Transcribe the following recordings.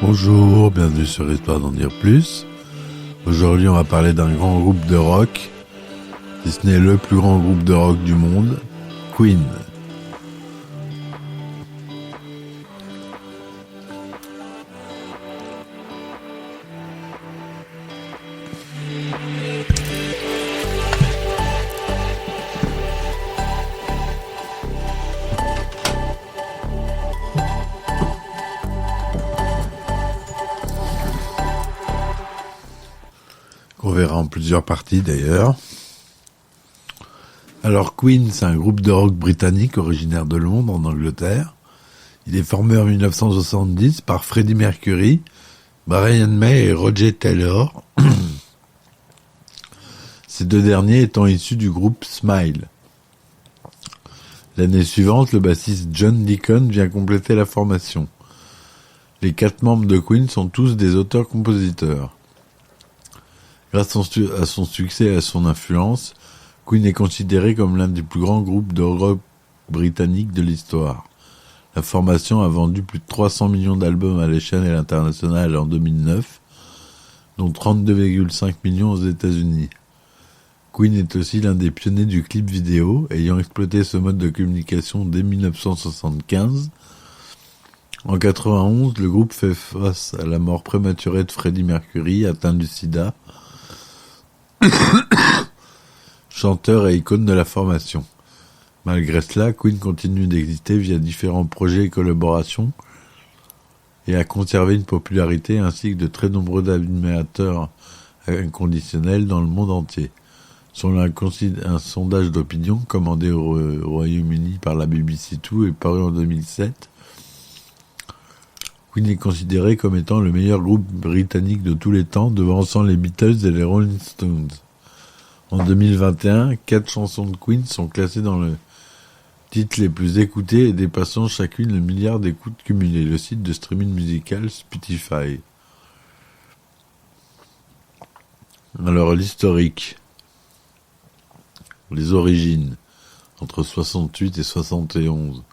Bonjour, bienvenue sur Histoire d'en dire plus. Aujourd'hui, on va parler d'un grand groupe de rock, si ce n'est le plus grand groupe de rock du monde, Queen. On verra en plusieurs parties d'ailleurs. Alors Queen, c'est un groupe de rock britannique originaire de Londres en Angleterre. Il est formé en 1970 par Freddie Mercury, Brian May et Roger Taylor. Ces deux derniers étant issus du groupe Smile. L'année suivante, le bassiste John Deacon vient compléter la formation. Les 4 membres de Queen sont tous des auteurs-compositeurs. Grâce à son succès et à son influence, Queen est considéré comme l'un des plus grands groupes de rock britanniques de l'histoire. La formation a vendu plus de 300 millions d'albums à l'échelle internationale en 2009, dont 32,5 millions aux États-Unis. Queen est aussi l'un des pionniers du clip vidéo, ayant exploité ce mode de communication dès 1975. En 91, le groupe fait face à la mort prématurée de Freddie Mercury, atteint du sida, chanteur et icône de la formation. Malgré cela, Queen continue d'exister via différents projets et collaborations et a conservé une popularité ainsi que de très nombreux admirateurs inconditionnels dans le monde entier. Selon un sondage d'opinion commandé au Royaume-Uni par la BBC Two et paru en 2007, Queen est considéré comme étant le meilleur groupe britannique de tous les temps, devançant les Beatles et les Rolling Stones. En 2021, 4 chansons de Queen sont classées dans le titre les plus écoutés et dépassant chacune le milliard d'écoutes cumulées, le site de streaming musical Spotify. Alors, l'historique. Les origines, entre 68 et 71.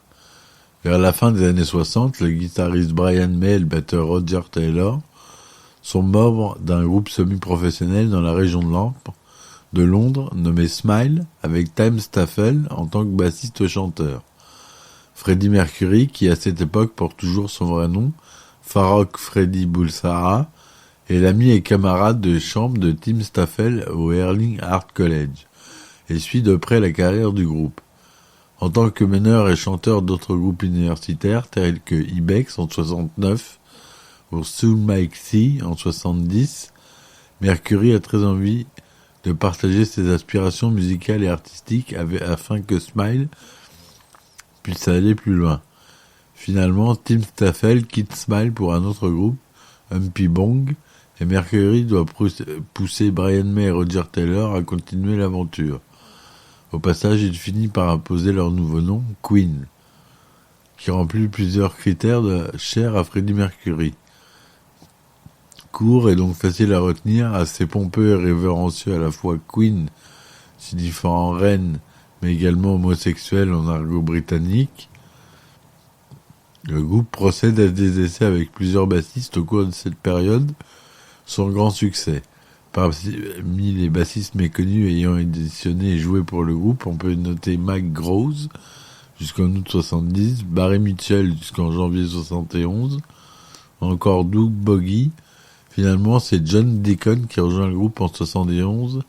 Vers la fin des années 60, le guitariste Brian May et le batteur Roger Taylor sont membres d'un groupe semi-professionnel dans la région de Londres nommé Smile, avec Tim Staffell en tant que bassiste-chanteur. Freddie Mercury, qui à cette époque porte toujours son vrai nom, Farrokh Freddie Bulsara, est l'ami et camarade de chambre de Tim Staffell au Erling Art College, et suit de près la carrière du groupe. En tant que meneur et chanteur d'autres groupes universitaires tels que Ibex en 69 ou Soul Mike C en 70, Mercury a très envie de partager ses aspirations musicales et artistiques afin que Smile puisse aller plus loin. Finalement, Tim Staffell quitte Smile pour un autre groupe, Humpy Bong, et Mercury doit pousser Brian May et Roger Taylor à continuer l'aventure. Au passage, il finit par imposer leur nouveau nom, Queen, qui remplit plusieurs critères chers à Freddie Mercury. Court et donc facile à retenir, assez pompeux et révérencieux à la fois, Queen, signifiant en reine, mais également homosexuel en argot britannique. Le groupe procède à des essais avec plusieurs bassistes au cours de cette période, sans grand succès. Parmi les bassistes méconnus ayant éditionné et joué pour le groupe, on peut noter Mike Groves jusqu'en août 70, Barry Mitchell jusqu'en janvier 71, encore Doug Boggy. Finalement, c'est John Deacon qui rejoint le groupe en 71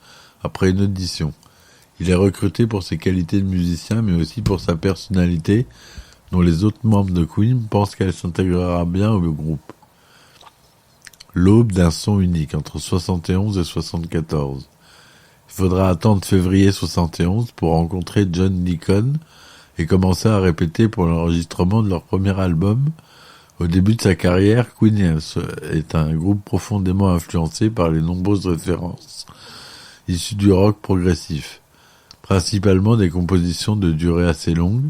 après une audition. Il est recruté pour ses qualités de musicien, mais aussi pour sa personnalité, dont les autres membres de Queen pensent qu'elle s'intégrera bien au groupe. L'aube d'un son unique entre 71 et 74. Il faudra attendre février 71 pour rencontrer John Deacon et commencer à répéter pour l'enregistrement de leur premier album. Au début de sa carrière, Queen est un groupe profondément influencé par les nombreuses références issues du rock progressif, principalement des compositions de durée assez longue,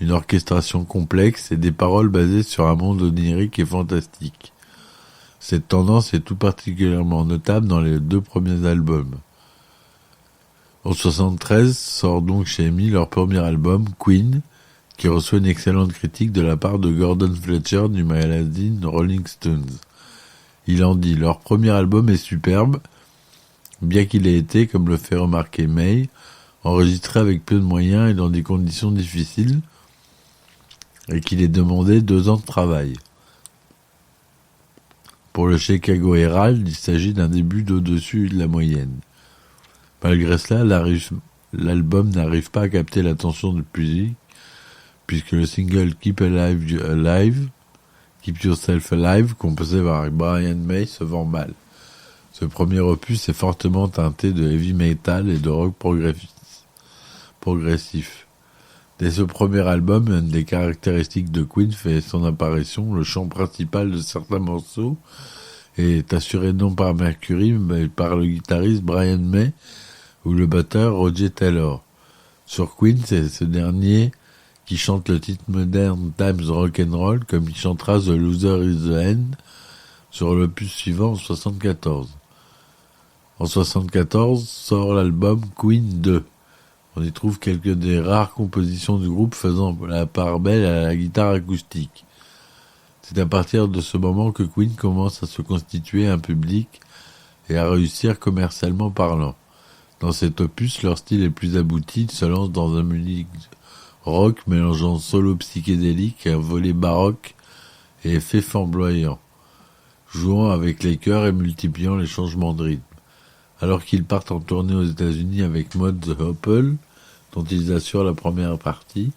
une orchestration complexe et des paroles basées sur un monde onirique et fantastique. Cette tendance est tout particulièrement notable dans les 2 premiers albums. En 1973 sort donc chez EMI leur premier album, Queen, qui reçoit une excellente critique de la part de Gordon Fletcher du magazine Rolling Stones. Il en dit: leur premier album est superbe, bien qu'il ait été, comme le fait remarquer May, enregistré avec peu de moyens et dans des conditions difficiles, et qu'il ait demandé 2 ans de travail. Pour le Chicago Herald, il s'agit d'un début d'au-dessus de la moyenne. Malgré cela, l'album n'arrive pas à capter l'attention du public, puisque le single Keep Yourself Alive, composé par Brian May, se vend mal. Ce premier opus est fortement teinté de heavy metal et de rock progressif. Dès ce premier album, une des caractéristiques de Queen fait son apparition. Le chant principal de certains morceaux est assuré non par Mercury, mais par le guitariste Brian May ou le batteur Roger Taylor. Sur Queen, c'est ce dernier qui chante le titre moderne Times Rock'n'Roll, comme il chantera The Loser Is the End sur l'opus suivant en 1974. En 1974 sort l'album Queen 2. On y trouve quelques des rares compositions du groupe faisant la part belle à la guitare acoustique. C'est à partir de ce moment que Queen commence à se constituer un public et à réussir commercialement parlant. Dans cet opus, leur style est plus abouti, ils se lancent dans un musique rock mélangeant solo psychédélique, un volet baroque et effets flamboyants, jouant avec les chœurs et multipliant les changements de rythme. Alors qu'ils partent en tournée aux États-Unis avec Mode the Hopple, dont ils assurent la première partie,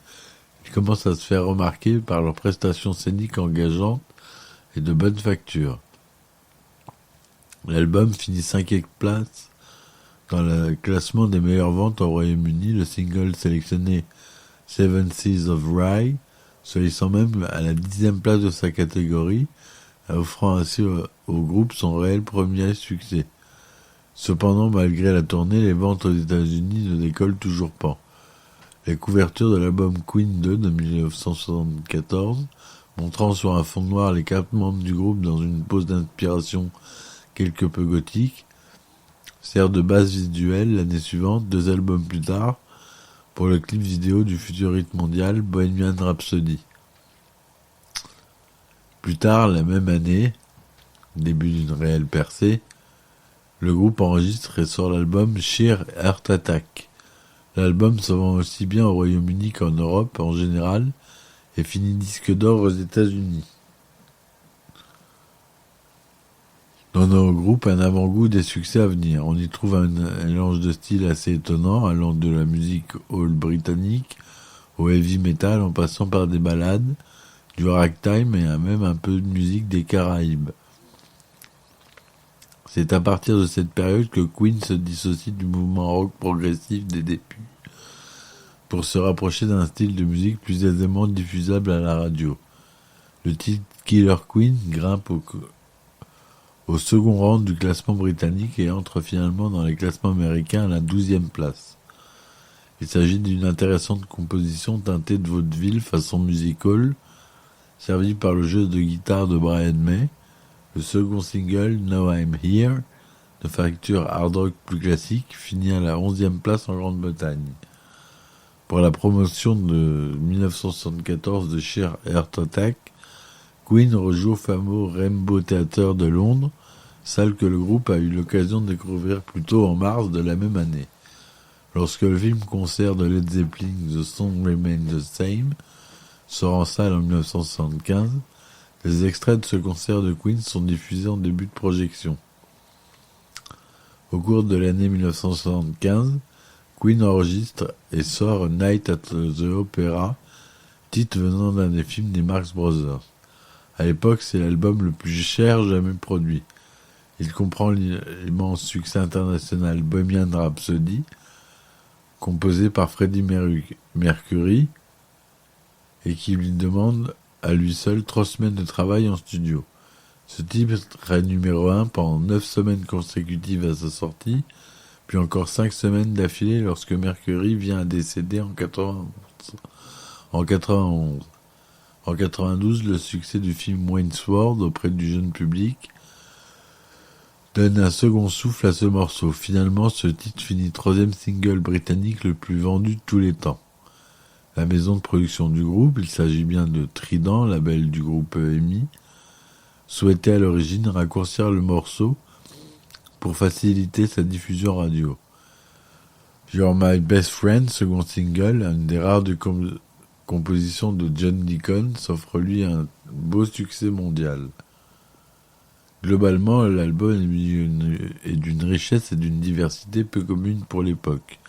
ils commencent à se faire remarquer par leurs prestations scéniques engageantes et de bonne facture. L'album finit 5e place dans le classement des meilleures ventes au Royaume-Uni, le single sélectionné Seven Seas of Rye se hissant même à la 10e place de sa catégorie, offrant ainsi au groupe son réel premier succès. Cependant, malgré la tournée, les ventes aux États-Unis ne décollent toujours pas. Les couvertures de l'album Queen 2 de 1974, montrant sur un fond noir les 4 membres du groupe dans une pose d'inspiration quelque peu gothique, sert de base visuelle l'année suivante, 2 albums plus tard, pour le clip vidéo du futur hit mondial Bohemian Rhapsody. Plus tard, la même année, début d'une réelle percée, le groupe enregistre et sort l'album Sheer Heart Attack. L'album se vend aussi bien au Royaume-Uni qu'en Europe en général et finit disque d'or aux États-Unis. Donnant au groupe un avant-goût des succès à venir. On y trouve un mélange de styles assez étonnant, allant de la musique old britannique au heavy metal en passant par des ballades, du ragtime et même un peu de musique des Caraïbes. C'est à partir de cette période que Queen se dissocie du mouvement rock progressif des débuts pour se rapprocher d'un style de musique plus aisément diffusable à la radio. Le titre Killer Queen grimpe au second rang du classement britannique et entre finalement dans les classements américains à la 12e place. Il s'agit d'une intéressante composition teintée de vaudeville façon musical, servie par le jeu de guitare de Brian May. Le second single, Now I'm Here, de facture hard rock plus classique, finit à la 11e place en Grande-Bretagne. Pour la promotion de 1974 de Sheer Heart Attack, Queen rejoue au fameux Rainbow Theatre de Londres, salle que le groupe a eu l'occasion de découvrir plus tôt en mars de la même année. Lorsque le film-concert de Led Zeppelin, The Song Remains the Same, sort en salle en 1975, les extraits de ce concert de Queen sont diffusés en début de projection. Au cours de l'année 1975, Queen enregistre et sort A Night at the Opera, titre venant d'un des films des Marx Brothers. À l'époque, c'est l'album le plus cher jamais produit. Il comprend l'immense succès international Bohemian Rhapsody, composé par Freddie Mercury, et qui lui demande à lui seul 3 semaines de travail en studio. Ce titre est numéro 1 pendant 9 semaines consécutives à sa sortie, puis encore 5 semaines d'affilée lorsque Mercury vient à décéder en 91. En 92, le succès du film Wayne's World auprès du jeune public donne un second souffle à ce morceau. Finalement, ce titre finit troisième single britannique le plus vendu de tous les temps. La maison de production du groupe, il s'agit bien de Trident, label du groupe EMI, souhaitait à l'origine raccourcir le morceau pour faciliter sa diffusion radio. You're My Best Friend, second single, une des rares compositions de John Deacon, s'offre lui un beau succès mondial. Globalement, l'album est d'une richesse et d'une diversité peu commune pour l'époque.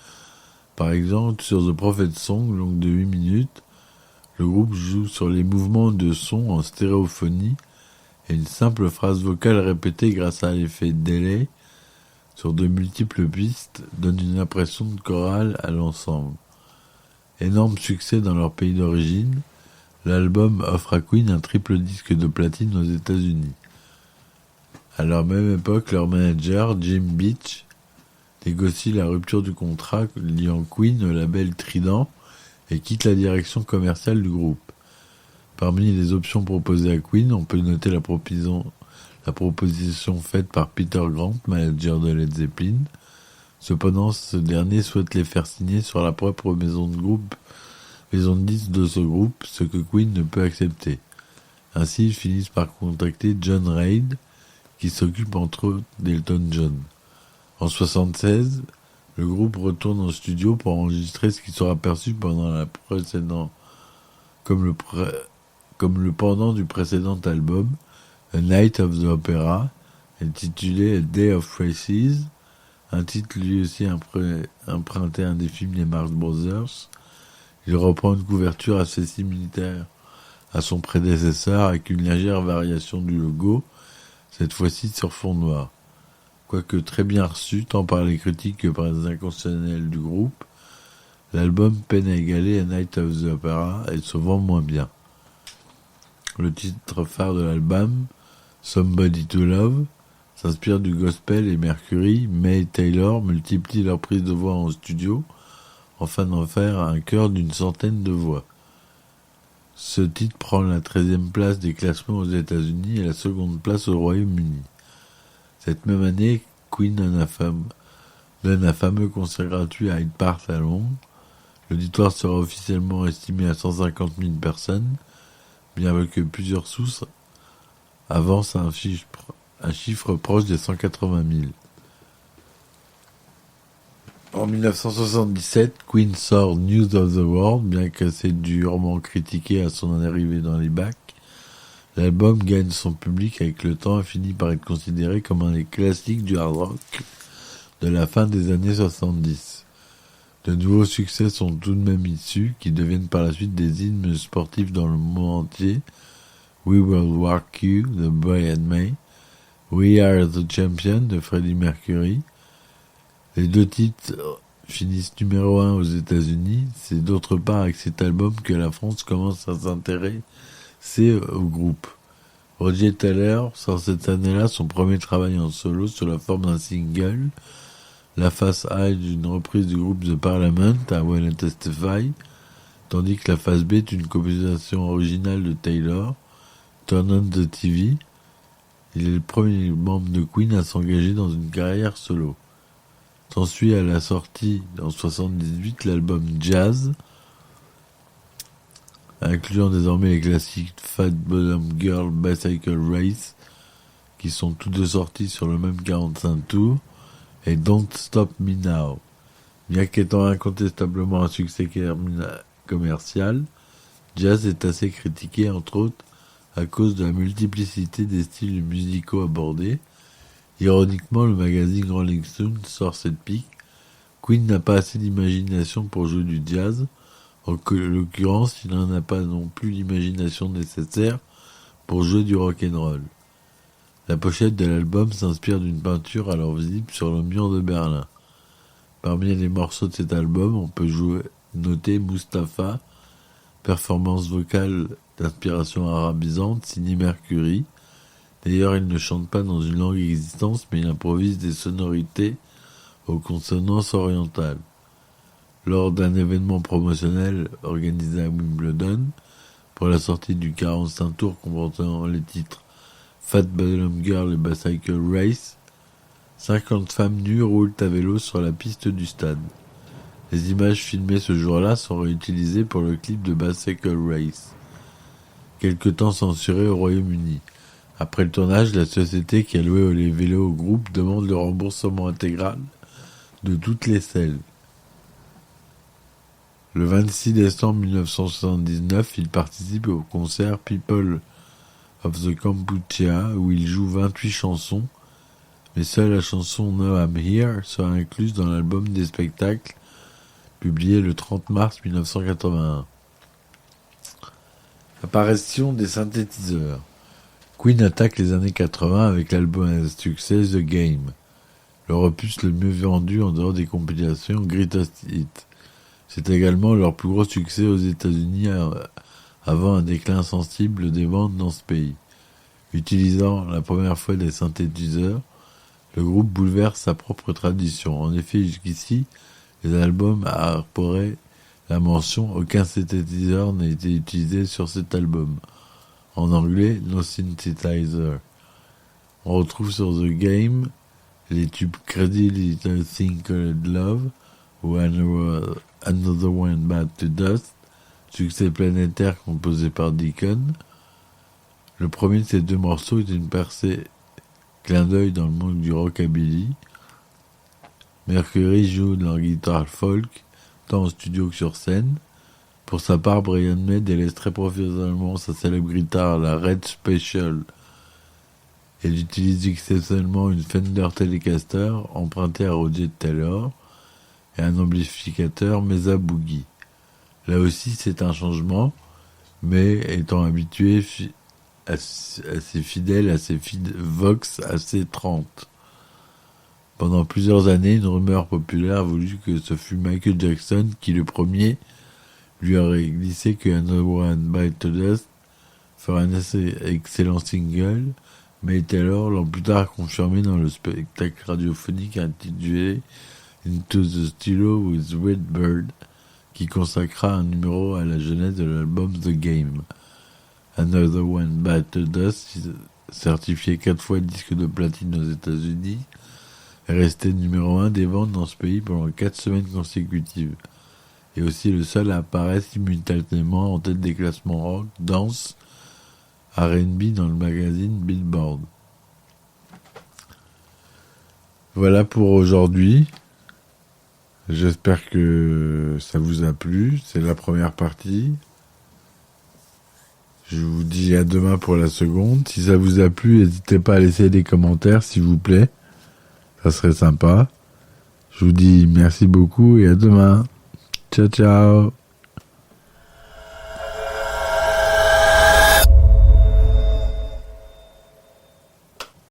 Par exemple, sur The Prophet Song, longue de 8 minutes, le groupe joue sur les mouvements de son en stéréophonie et une simple phrase vocale répétée grâce à l'effet delay sur de multiples pistes donne une impression de chorale à l'ensemble. Énorme succès dans leur pays d'origine, l'album offre à Queen un triple disque de platine aux États-Unis. À leur même époque, leur manager, Jim Beach, négocie la rupture du contrat liant Queen au label Trident et quitte la direction commerciale du groupe. Parmi les options proposées à Queen, on peut noter la proposition faite par Peter Grant, manager de Led Zeppelin. Cependant, ce dernier souhaite les faire signer sur la propre maison de disques de ce groupe, ce que Queen ne peut accepter. Ainsi, ils finissent par contacter John Reid, qui s'occupe entre autres d'Elton John. En 1976, le groupe retourne au studio pour enregistrer ce qui sera perçu pendant la précédente, comme le pendant du précédent album, A Night of the Opera, intitulé A Day of Races, un titre lui aussi emprunté à un des films des Marx Brothers. Il reprend une couverture assez similaire à son prédécesseur avec une légère variation du logo, cette fois-ci sur fond noir. Quoique très bien reçu tant par les critiques que par les inconditionnels du groupe, l'album peine à égaler A Night of the Opera et se vend moins bien. Le titre phare de l'album, Somebody to Love, s'inspire du gospel et Mercury, May et Taylor multiplient leurs prises de voix en studio afin d'en faire un chœur d'une centaine de voix. Ce titre prend la 13e place des classements aux États-Unis et la seconde place au Royaume-Uni. Cette même année, Queen donne un fameux concert gratuit à Hyde Park à Londres. L'auditoire sera officiellement estimé à 150 000 personnes, bien que plusieurs sources avancent un chiffre proche des 180 000. En 1977, Queen sort News of the World, bien qu'assez durement critiqué à son arrivée dans les bacs. L'album gagne son public avec le temps et finit par être considéré comme un des classiques du hard rock de la fin des années 70. De nouveaux succès sont tout de même issus, qui deviennent par la suite des hymnes sportifs dans le monde entier. We Will Rock You de Brian May, We Are the Champion de Freddie Mercury. Les deux titres finissent numéro 1 aux États-Unis. C'est d'autre part avec cet album que la France commence à s'intéresser au groupe. Roger Taylor sort cette année-là son premier travail en solo sous la forme d'un single, la face A d'une reprise du groupe The Parliament, I Wanna Testify, tandis que la face B est une composition originale de Taylor, Turn on the TV. Il est le premier membre de Queen à s'engager dans une carrière solo. S'ensuit à la sortie en 1978 l'album Jazz, incluant désormais les classiques Fat Bottom Girl, Bicycle Race, qui sont tous deux sortis sur le même 45 tours, et Don't Stop Me Now. Bien qu'étant incontestablement un succès commercial, Jazz est assez critiqué entre autres à cause de la multiplicité des styles musicaux abordés. Ironiquement, le magazine Rolling Stone sort cette pique. Queen n'a pas assez d'imagination pour jouer du jazz. En l'occurrence, il n'en a pas non plus l'imagination nécessaire pour jouer du rock'n'roll. La pochette de l'album s'inspire d'une peinture alors visible sur le mur de Berlin. Parmi les morceaux de cet album, on peut noter Mustapha, performance vocale d'inspiration arabisante, signé Mercury. D'ailleurs, il ne chante pas dans une langue existante, mais il improvise des sonorités aux consonances orientales. Lors d'un événement promotionnel organisé à Wimbledon, pour la sortie du 45 tours comprenant les titres Fat Bottom Girl et Bicycle Race, 50 femmes nues roulent à vélo sur la piste du stade. Les images filmées ce jour-là sont réutilisées pour le clip de Bicycle Race, quelque temps censuré au Royaume-Uni. Après le tournage, la société qui a loué les vélos au groupe demande le remboursement intégral de toutes les selles. Le 26 décembre 1979, il participe au concert People of the Kampuchea où il joue 28 chansons, mais seule la chanson No I'm Here sera incluse dans l'album des spectacles publié le 30 mars 1981. Apparition des synthétiseurs. Queen attaque les années 80 avec l'album à succès The Game, leur opus le mieux vendu en dehors des compilations Greatest Hits. C'est également leur plus gros succès aux États-Unis avant un déclin sensible des ventes dans ce pays. Utilisant la première fois des synthétiseurs, le groupe bouleverse sa propre tradition. En effet, jusqu'ici, les albums arboraient la mention « Aucun synthétiseur n'a été utilisé sur cet album ». En anglais, No Synthesizer. On retrouve sur The Game les tubes Crazy Little Thing Called Love ou Another One Bite to Dust, succès planétaire composé par Deacon. Le premier de ces deux morceaux est une percée clin d'œil dans le monde du rockabilly. Mercury joue de leur guitare folk, tant en studio que sur scène. Pour sa part, Brian May délaisse très professionnellement sa célèbre guitare, la Red Special. Elle utilise exceptionnellement une Fender Telecaster empruntée à Roger Taylor et un amplificateur Mesa Boogie. Là aussi, c'est un changement, mais étant habitué assez fidèle à ses Vox AC30. Pendant plusieurs années, une rumeur populaire a voulu que ce fût Michael Jackson qui, le premier, lui aurait glissé que Another One Bite to Dust fera un assez excellent single, mais Taylor l'a plus tard confirmé dans le spectacle radiophonique intitulé Into the Studio with Red Bird, qui consacra un numéro à la jeunesse de l'album The Game. Another One Bite to Dust, certifié 4 fois disque de platine aux États-Unis, est resté numéro 1 des ventes dans ce pays pendant 4 semaines consécutives, et aussi le seul à apparaître simultanément en tête des classements rock, dance, R&B dans le magazine Billboard. Voilà pour aujourd'hui. J'espère que ça vous a plu. C'est la première partie. Je vous dis à demain pour la seconde. Si ça vous a plu, n'hésitez pas à laisser des commentaires, s'il vous plaît. Ça serait sympa. Je vous dis merci beaucoup et à demain. Ciao, ciao.